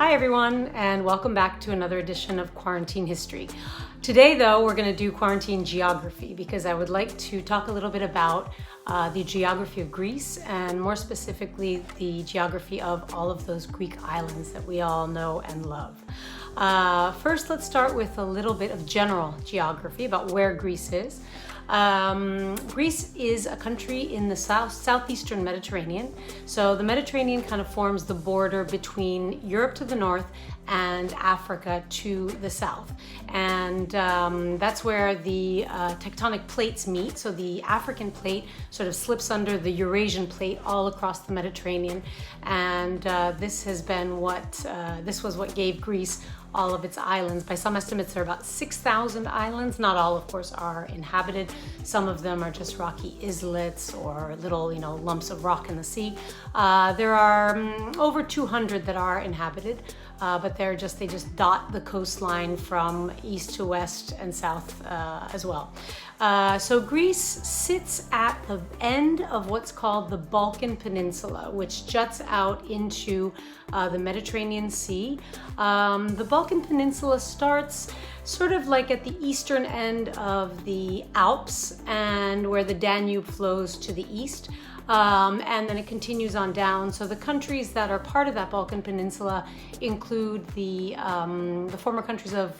Hi everyone, and welcome back to another edition of Quarantine History. Today though, we're going to do quarantine geography because I would like to talk a little bit about the geography of Greece and more specifically the geography of all of those Greek islands that we all know and love. First, let's start with a little bit of general geography about where Greece is. Greece is a country in the southeastern Mediterranean. So the Mediterranean kind of forms the border between Europe to the north and Africa to the south. And that's where the tectonic plates meet. So the African plate sort of slips under the Eurasian plate all across the Mediterranean. And this was what gave Greece all of its islands. By some estimates, there are about 6,000 islands. Not all, of course, are inhabited. Some of them are just rocky islets or little, lumps of rock in the sea. There are over 200 that are inhabited, but they just dot the coastline from east to west and south as well. So Greece sits at the end of what's called the Balkan Peninsula, which juts out into the Mediterranean Sea. The Balkan Peninsula starts sort of like at the eastern end of the Alps and where the Danube flows to the east. And then it continues on down. So the countries that are part of that Balkan Peninsula include the former countries of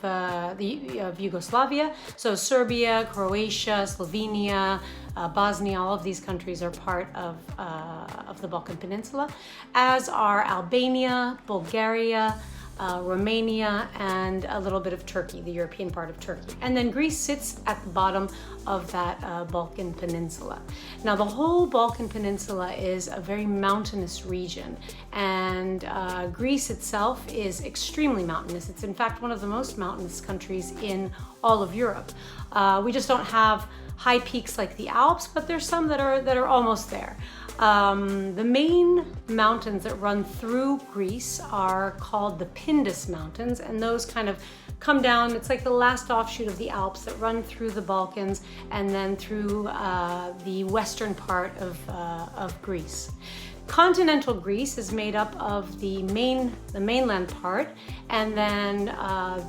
Yugoslavia. So Serbia, Croatia, Slovenia, Bosnia, all of these countries are part of the Balkan Peninsula, as are Albania, Bulgaria, Romania, and a little bit of Turkey, the European part of Turkey. And then Greece sits at the bottom of that Balkan Peninsula. Now, the whole Balkan Peninsula is a very mountainous region, and Greece itself is extremely mountainous. It's in fact one of the most mountainous countries in all of Europe. We just don't have high peaks like the Alps, but there's some that are almost there. The main mountains that run through Greece are called the Pindus Mountains, and those kind of come down. It's like the last offshoot of the Alps that run through the Balkans and then through the western part of Greece. Continental Greece is made up of the mainland part, and then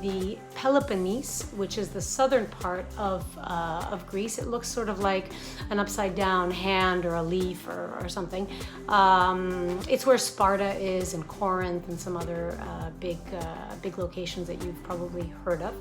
the Peloponnese, which is the southern part of Greece. It looks sort of like an upside down hand or a leaf or something. It's where Sparta is and Corinth and some other big locations that you've probably heard of.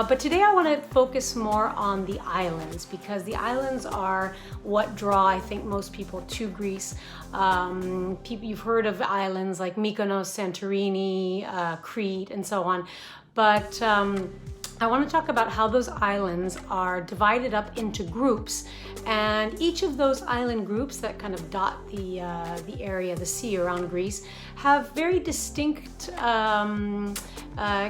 But today I want to focus more on the islands because the islands are what draw, I think, most people to Greece. You've heard of islands like Mykonos, Santorini, Crete, and so on. But I want to talk about how those islands are divided up into groups, and each of those island groups that kind of dot the area, the sea around Greece, have very distinct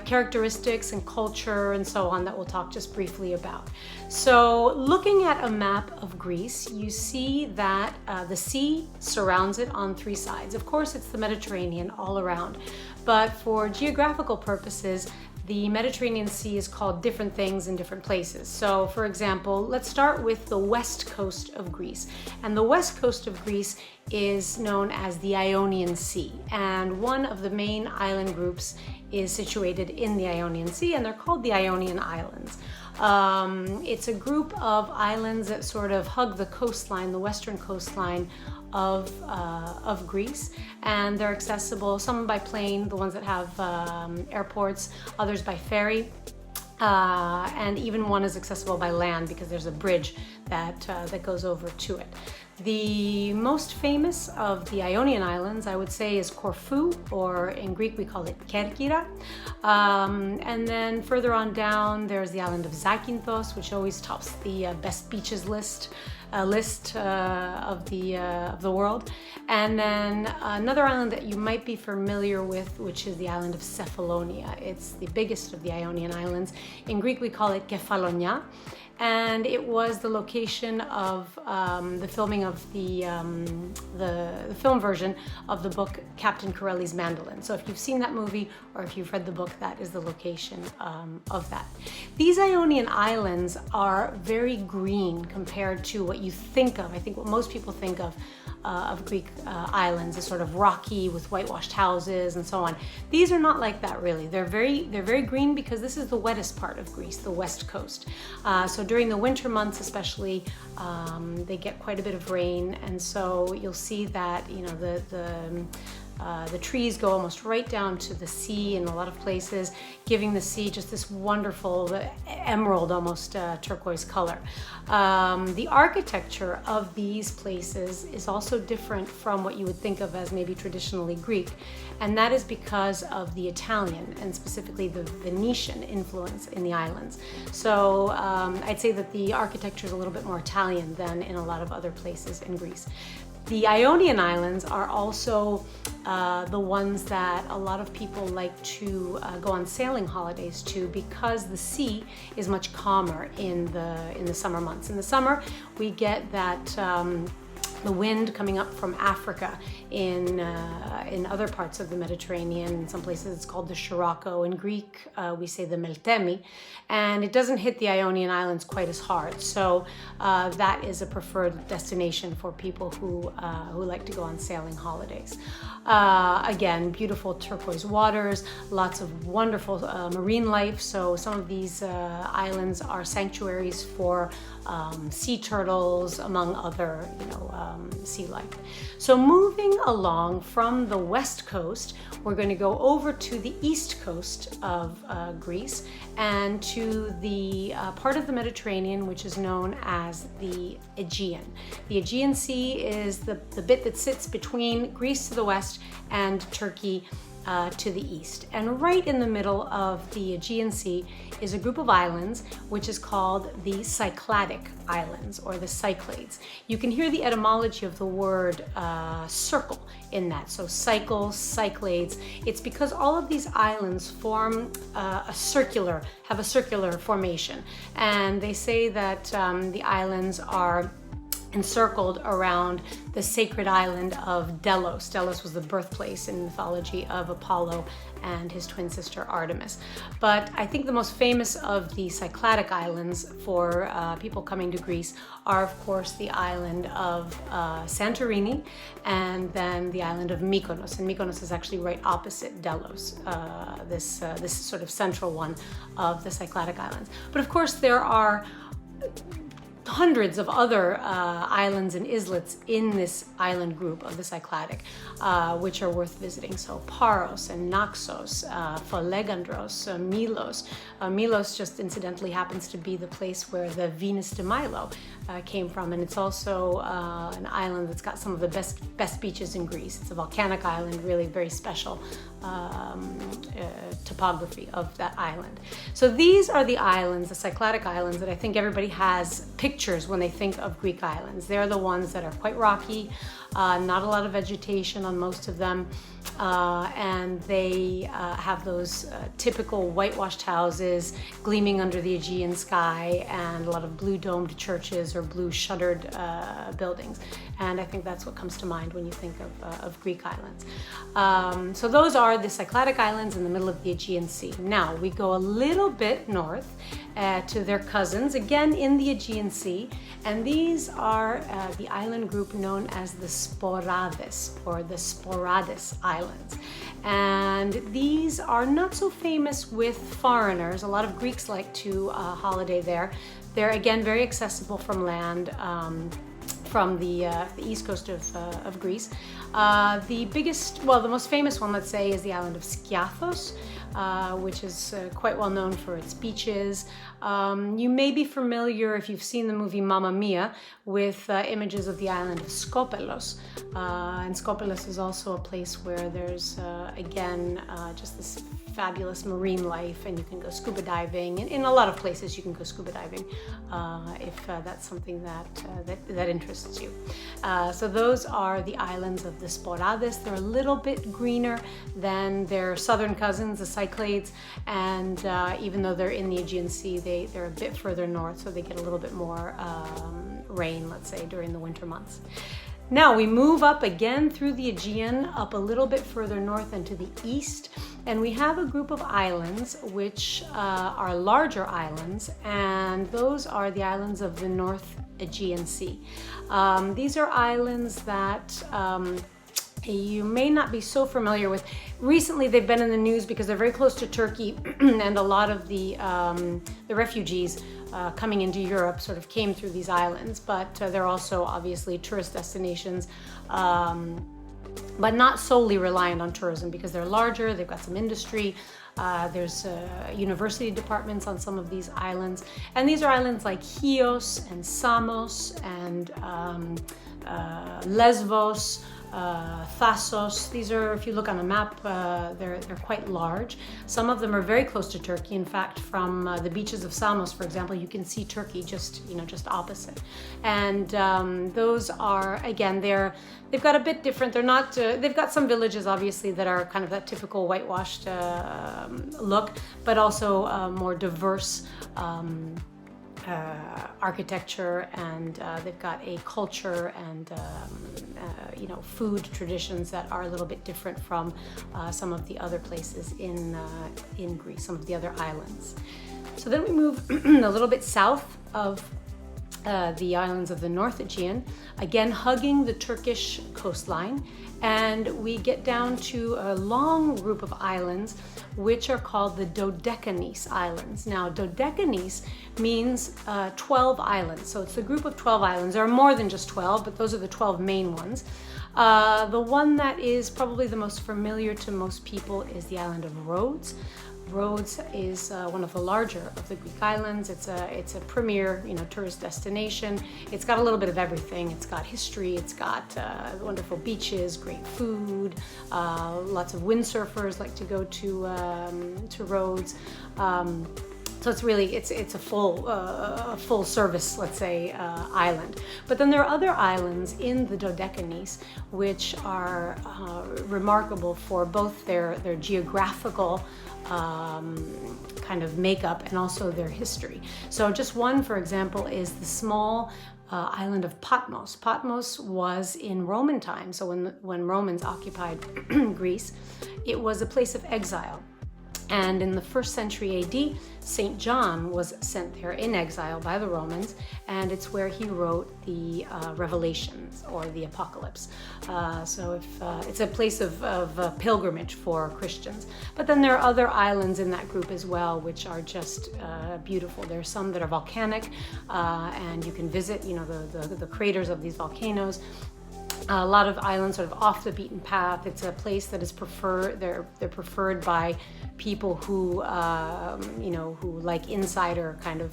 characteristics and culture and so on that we'll talk just briefly about. So looking at a map of Greece, you see that the sea surrounds it on three sides. Of course, it's the Mediterranean all around, but for geographical purposes, the Mediterranean Sea is called different things in different places. So, for example, let's start with the west coast of Greece. And the west coast of Greece is known as the Ionian Sea. And one of the main island groups is situated in the Ionian Sea, and they're called the Ionian Islands. It's a group of islands that sort of hug the coastline, the western coastline of Greece, and they're accessible, some by plane, the ones that have airports, others by ferry, and even one is accessible by land because there's a bridge that goes over to it. The most famous of the Ionian Islands, I would say, is Corfu, or in Greek we call it Kerkyra. And then further on down, there's the island of Zakynthos, which always tops the best beaches list of the world. And then another island that you might be familiar with, which is the island of Cephalonia. It's the biggest of the Ionian Islands. In Greek we call it Kefalonia. And it was the location of the filming of the film version of the book Captain Corelli's Mandolin. So if you've seen that movie or if you've read the book, that is the location of that. These Ionian Islands are very green compared to what you think of. I think what most people think of of Greek islands is sort of rocky with whitewashed houses and so on. These are not like that really. They're very green because this is the wettest part of Greece, the west coast. So during the winter months especially, they get quite a bit of rain, and so you'll see that the trees go almost right down to the sea in a lot of places, giving the sea just this wonderful emerald, almost turquoise color. The architecture of these places is also different from what you would think of as maybe traditionally Greek, and that is because of the Italian and specifically the Venetian influence in the islands. So I'd say that the architecture is a little bit more Italian than in a lot of other places in Greece. The Ionian Islands are also the ones that a lot of people like to go on sailing holidays to, because the sea is much calmer in the summer months. In the summer, we get that the wind coming up from Africa in other parts of the Mediterranean. In some places it's called the Scirocco. In Greek, we say the Meltemi, and it doesn't hit the Ionian Islands quite as hard. So that is a preferred destination for people who like to go on sailing holidays. Again, beautiful turquoise waters, lots of wonderful marine life. So some of these islands are sanctuaries for sea turtles, among other, sea life. So moving along from the west coast, we're going to go over to the east coast of Greece and to the part of the Mediterranean which is known as the Aegean. The Aegean Sea is the bit that sits between Greece to the west and Turkey to the east. And right in the middle of the Aegean Sea is a group of islands which is called the Cycladic Islands, or the Cyclades. You can hear the etymology of the word circle in that. So cycles, Cyclades. It's because all of these islands form have a circular formation. And they say that the islands are encircled around the sacred island of Delos. Delos was the birthplace in mythology of Apollo and his twin sister Artemis. But I think the most famous of the Cycladic Islands for people coming to Greece are, of course, the island of Santorini, and then the island of Mykonos. And Mykonos is actually right opposite Delos, this sort of central one of the Cycladic Islands. But of course, there are hundreds of other islands and islets in this island group of the Cycladic, which are worth visiting. So Paros and Naxos, Folegandros, Milos. Milos just incidentally happens to be the place where the Venus de Milo came from, and it's also an island that's got some of the best beaches in Greece. It's a volcanic island, really very special topography of that island. So these are the islands, the Cycladic Islands, that I think everybody has pictures when they think of Greek islands. They're the ones that are quite rocky, not a lot of vegetation on most of them, and they have those typical whitewashed houses gleaming under the Aegean sky, and a lot of blue domed churches or blue shuttered buildings. And I think that's what comes to mind when you think of Greek islands. So those are the Cycladic Islands in the middle of the Aegean Sea. Now we go a little bit north to their cousins, again in the Aegean Sea, and these are the island group known as the Sporades, or the Sporades Islands. And these are not so famous with foreigners. A lot of Greeks like to holiday there. They're again very accessible from land, from the east coast of Greece. The most famous one, let's say, is the island of Skiathos, which is quite well known for its beaches. You may be familiar, if you've seen the movie Mamma Mia, with images of the island of Skopelos. And Skopelos is also a place where there's, again, just this fabulous marine life, and you can go scuba diving. In a lot of places you can go scuba diving if that's something that interests you. So those are the islands of the Sporades. They're a little bit greener than their southern cousins, the Cyclades, and even though they're in the Aegean Sea, they're a bit further north, so they get a little bit more rain, let's say, during the winter months. Now we move up again through the Aegean, up a little bit further north and to the east, and we have a group of islands which are larger islands, and those are the islands of the North Aegean Sea. These are islands that you may not be so familiar with. Recently, they've been in the news because they're very close to Turkey, and a lot of the refugees coming into Europe sort of came through these islands. But they're also obviously tourist destinations, but not solely reliant on tourism because they're larger. They've got some industry. There's university departments on some of these islands, and these are islands like Chios and Samos and Lesbos. Thasos. These are, if you look on a map, they're quite large. Some of them are very close to Turkey. In fact, from the beaches of Samos, for example, you can see Turkey just opposite. And those are, again, they've got a bit different. They're not. They've got some villages, obviously, that are kind of that typical whitewashed look, but also more diverse. Architecture, and they've got a culture and food traditions that are a little bit different from some of the other places in Greece, some of the other islands. So then we move a little bit south of the islands of the North Aegean, again hugging the Turkish coastline, and we get down to a long group of islands which are called the Dodecanese Islands. Now, Dodecanese means 12 islands, so it's a group of 12 islands. There are more than just 12, but those are the 12 main ones. The one that is probably the most familiar to most people is the island of Rhodes. Rhodes is one of the larger of the Greek islands. It's a premier, tourist destination. It's got a little bit of everything. It's got history. It's got wonderful beaches, great food. Lots of windsurfers like to go to Rhodes. So it's really it's a full service, let's say, island. But then there are other islands in the Dodecanese which are remarkable for both their geographical kind of makeup and also their history. So just one, for example, is the small island of Patmos. Patmos was in Roman times, so when Romans occupied Greece, it was a place of exile. And in the 1st century AD, St. John was sent there in exile by the Romans, and it's where he wrote the Revelations or the Apocalypse. So it's a place of pilgrimage for Christians. But then there are other islands in that group as well, which are just beautiful. There are some that are volcanic, and you can visit, the craters of these volcanoes. A lot of islands sort of off the beaten path. It's a place that is preferred. They're preferred by people who who like insider kind of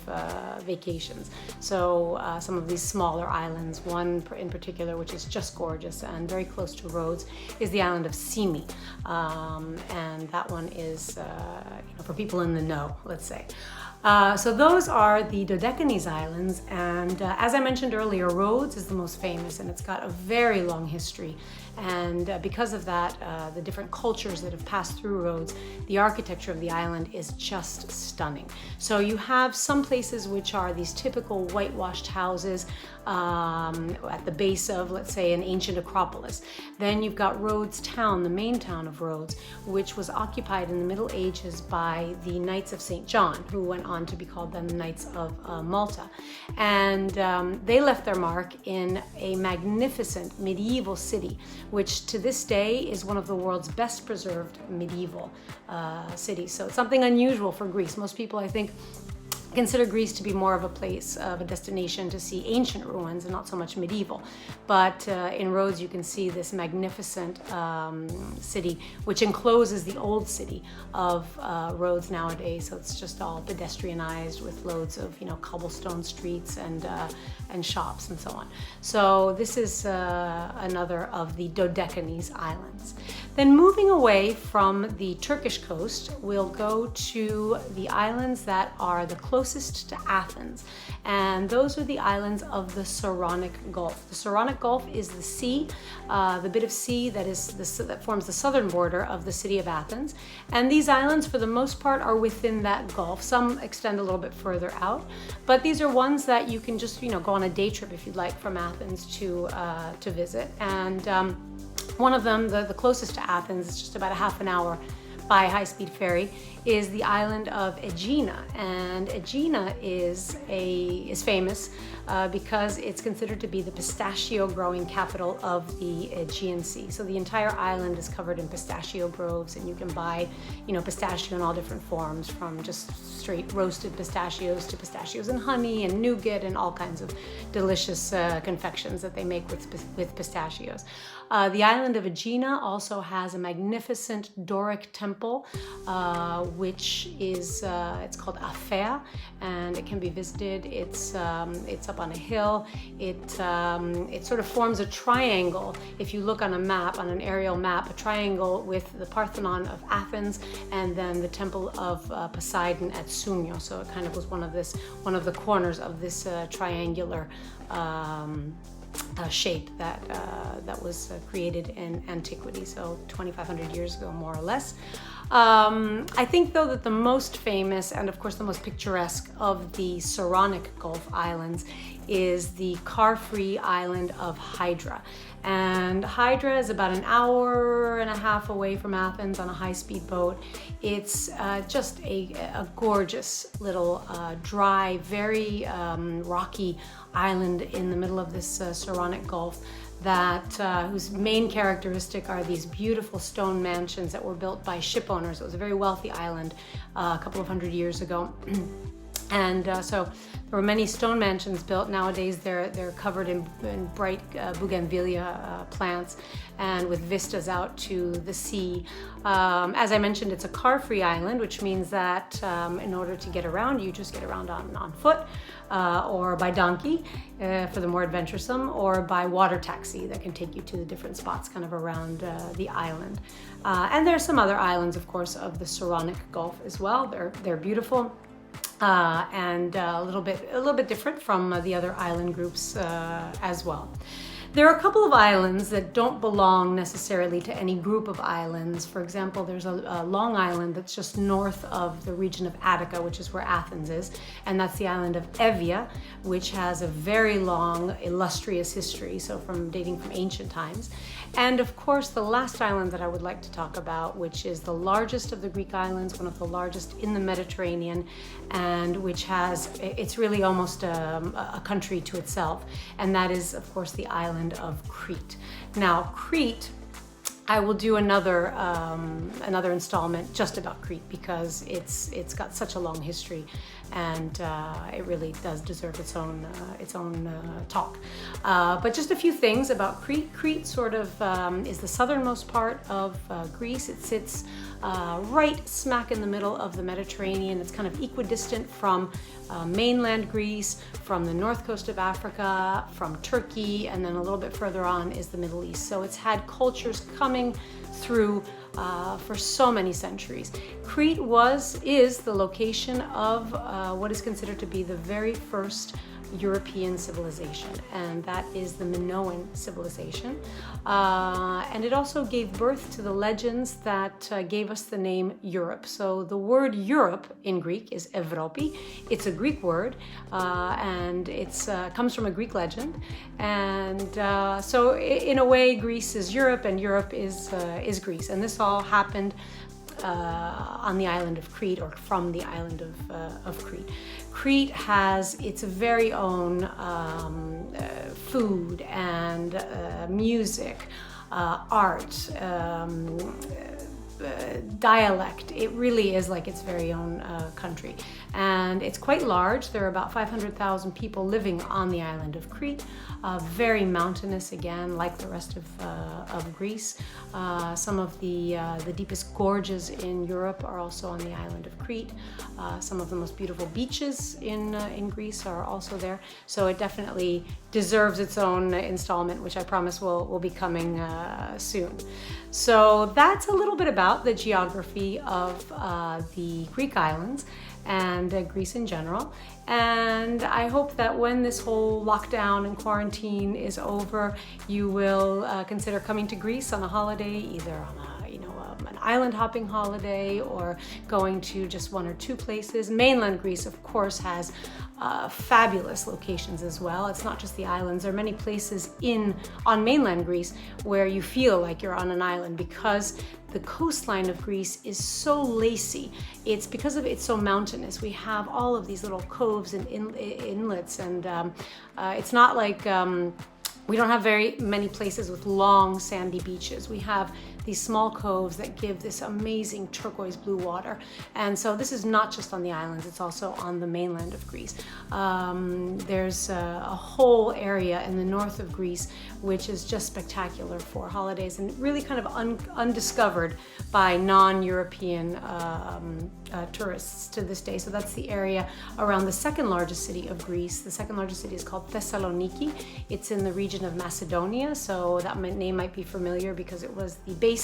vacations. So some of these smaller islands, one in particular which is just gorgeous and very close to Rhodes, is the island of Symi, and that one is for people in the know, let's say. So those are the Dodecanese Islands, and as I mentioned earlier, Rhodes is the most famous, and it's got a very long history. And because of that, the different cultures that have passed through Rhodes, the architecture of the island is just stunning. So you have some places which are these typical whitewashed houses at the base of, let's say, an ancient acropolis. Then you've got Rhodes town, the main town of Rhodes, which was occupied in the Middle Ages by the Knights of St. John, who went on to be called then the Knights of Malta. And they left their mark in a magnificent medieval city, which to this day is one of the world's best preserved medieval cities. So it's something unusual for Greece. Most people, I think, consider Greece to be more of a place, of a destination to see ancient ruins and not so much medieval. But in Rhodes, you can see this magnificent city, which encloses the old city of Rhodes nowadays. So it's just all pedestrianized with loads of, cobblestone streets and shops and so on. So this is another of the Dodecanese Islands. Then moving away from the Turkish coast, we'll go to the islands that are the closest to Athens. And those are the islands of the Saronic Gulf. The Saronic Gulf is the sea, the bit of sea that forms the southern border of the city of Athens. And these islands, for the most part, are within that gulf. Some extend a little bit further out, but these are ones that you can just, go on a day trip if you'd like from Athens to visit. And one of them, the closest to Athens, is just about a half an hour by high-speed ferry is the island of Aegina. And Aegina is famous because it's considered to be the pistachio growing capital of the Aegean Sea. So the entire island is covered in pistachio groves, and you can buy, pistachio in all different forms, from just straight roasted pistachios to pistachios and honey and nougat and all kinds of delicious confections that they make with pistachios. The island of Aegina also has a magnificent Doric temple, which is it's called Afer, and it can be visited. It's up on a hill. It sort of forms a triangle. If you look on a map, on an aerial map, a triangle with the Parthenon of Athens and then the temple of Poseidon at Sumio. So it kind of was one of the corners of this triangular shape that was created in antiquity, so 2,500 years ago, more or less. I think, though, that the most famous and, of course, the most picturesque of the Saronic Gulf islands is the car-free island of Hydra. And Hydra is about an hour and a half away from Athens on a high-speed boat. It's just a gorgeous little dry, very rocky island in the middle of this Saronic Gulf whose main characteristic are these beautiful stone mansions that were built by ship owners. It was a very wealthy island a couple of hundred years ago. And so there were many stone mansions built. Nowadays they're covered in bright bougainvillea plants and with vistas out to the sea. As I mentioned, it's a car-free island, which means that in order to get around, you just get around on foot or by donkey for the more adventuresome, or by water taxi that can take you to the different spots kind of around the island. And there are some other islands, of course, of the Saronic Gulf as well. They're beautiful. And a little bit different from the other island groups as well. There are a couple of islands that don't belong necessarily to any group of islands. For example, there's a long island that's just north of the region of Attica, which is where Athens is, and that's the island of Evia, which has a very long, illustrious history, so dating from ancient times. And of course, the last island that I would like to talk about, which is the largest of the Greek islands, one of the largest in the Mediterranean, and it's really almost a country to itself, and that is, of course, the island of Crete. Now, Crete, I will do another installment just about Crete, because it's got such a long history, and it really does deserve its own talk. But just a few things about Crete. Crete sort of is the southernmost part of Greece. It sits right smack in the middle of the Mediterranean. It's kind of equidistant from mainland Greece, from the north coast of Africa, from Turkey, and then a little bit further on is the Middle East. So it's had cultures coming through for so many centuries. Crete is the location of what is considered to be the very first European civilization, and that is the Minoan civilization. And it also gave birth to the legends that gave us the name Europe. So the word Europe in Greek is Evropi. It's a Greek word, and it comes from a Greek legend. And so in a way, Greece is Europe and Europe is Greece. And this all happened on the island of Crete, or from the island of Crete. Crete has its very own food and music, art, dialect. It really is like its very own country. And it's quite large. There are about 500,000 people living on the island of Crete. Very mountainous, again, like the rest of Greece. Some of the deepest gorges in Europe are also on the island of Crete. Some of the most beautiful beaches in Greece are also there. So it definitely deserves its own installment, which I promise will be coming soon. So that's a little bit about the geography of the Greek islands and Greece in general. And I hope that when this whole lockdown and quarantine is over, you will consider coming to Greece on a holiday, either on an island hopping holiday, or going to just one or two places. Mainland Greece, of course, has fabulous locations as well. It's not just the islands. There are many places on mainland Greece where you feel like you're on an island, because the coastline of Greece is so lacy. It's because of it's so mountainous. We have all of these little coves and inlets, and it's not like we don't have very many places with long sandy beaches. We have these small coves that give this amazing turquoise blue water. And so this is not just on the islands, it's also on the mainland of Greece. There's a whole area in the north of Greece which is just spectacular for holidays and really kind of undiscovered by non-European tourists to this day. So that's the area around the second largest city of Greece. The second largest city is called Thessaloniki. It's in the region of Macedonia, so that name might be familiar because it was the base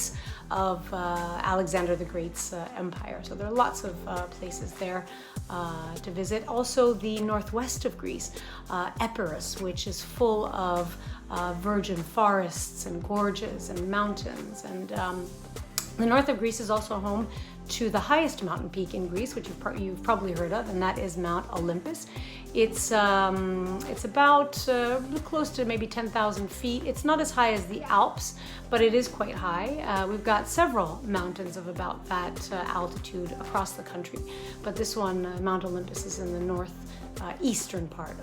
of Alexander the Great's empire. So there are lots of places there to visit. Also the northwest of Greece, Epirus, which is full of virgin forests and gorges and mountains. And the north of Greece is also home to the highest mountain peak in Greece, which you've probably heard of, and that is Mount Olympus. It's about close to maybe 10,000 feet. It's not as high as the Alps, but it is quite high. We've got several mountains of about that altitude across the country, but this one, Mount Olympus, is in the northeastern part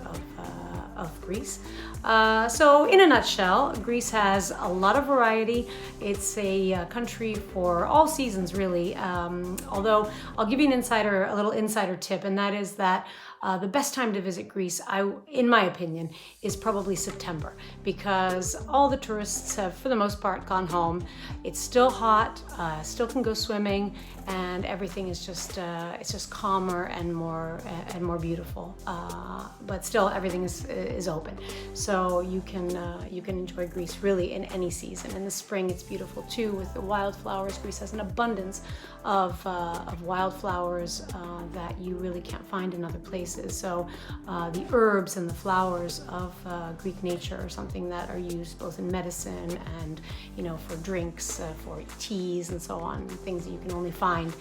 of Greece. So in a nutshell, Greece has a lot of variety. It's a country for all seasons, really. Although I'll give you a little insider tip, and that is that the best time to visit Greece, in my opinion, is probably September, because all the tourists have, for the most part, gone home. It's still hot, still can go swimming, and everything is just it's just calmer and more beautiful. But still, everything is open, so you can enjoy Greece really in any season. In the spring, it's beautiful too with the wildflowers. Greece has an abundance of wildflowers that you really can't find in other places. So the herbs and the flowers of Greek nature are something that are used both in medicine and for drinks, for teas and so on, things that you can only find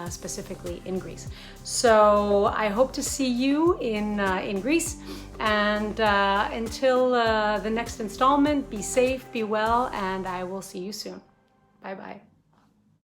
specifically in Greece. So I hope to see you in Greece, and until the next installment, be safe, be well, and I will see you soon. Bye bye.